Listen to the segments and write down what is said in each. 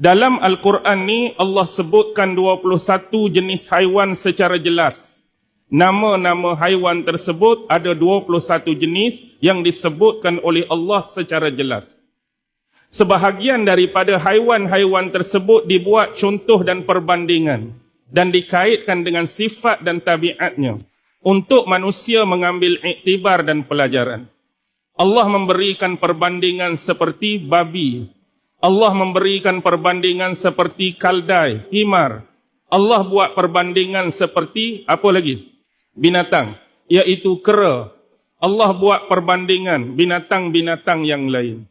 Dalam Al-Quran ni Allah sebutkan 21 jenis haiwan secara jelas. Nama-nama haiwan tersebut ada 21 jenis yang disebutkan oleh Allah secara jelas. Sebahagian daripada haiwan-haiwan tersebut dibuat contoh dan perbandingan dan dikaitkan dengan sifat dan tabiatnya untuk manusia mengambil iktibar dan pelajaran. Allah memberikan perbandingan seperti babi. Allah memberikan perbandingan seperti kaldai, himar. Allah buat perbandingan seperti apa lagi? Binatang, iaitu kera. Allah buat perbandingan binatang-binatang yang lain.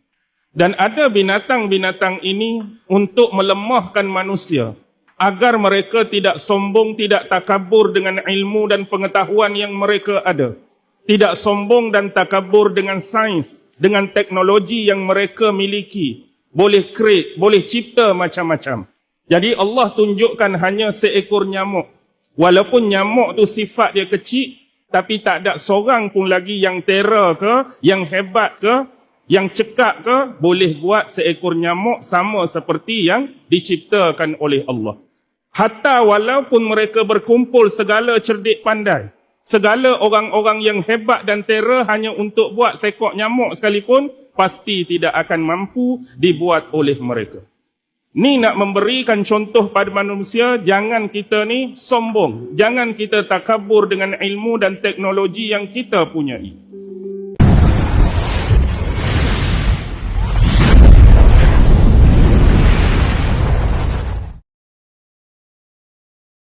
Dan ada binatang-binatang ini untuk melemahkan manusia agar mereka tidak sombong, tidak takabur dengan ilmu dan pengetahuan yang mereka ada. Tidak sombong dan takabur dengan sains, dengan teknologi yang mereka miliki. Boleh create, boleh cipta macam-macam. Jadi Allah tunjukkan hanya seekor nyamuk. Walaupun nyamuk tu sifat dia kecil, tapi tak ada seorang pun lagi yang terror ke, yang hebat ke, yang cekak ke, boleh buat seekor nyamuk sama seperti yang diciptakan oleh Allah. Hatta walaupun mereka berkumpul segala cerdik pandai, segala orang-orang yang hebat dan terror hanya untuk buat seekor nyamuk sekalipun, pasti tidak akan mampu dibuat oleh mereka. Ni nak memberikan contoh pada manusia, jangan kita ni sombong, jangan kita takabur dengan ilmu dan teknologi yang kita punyai.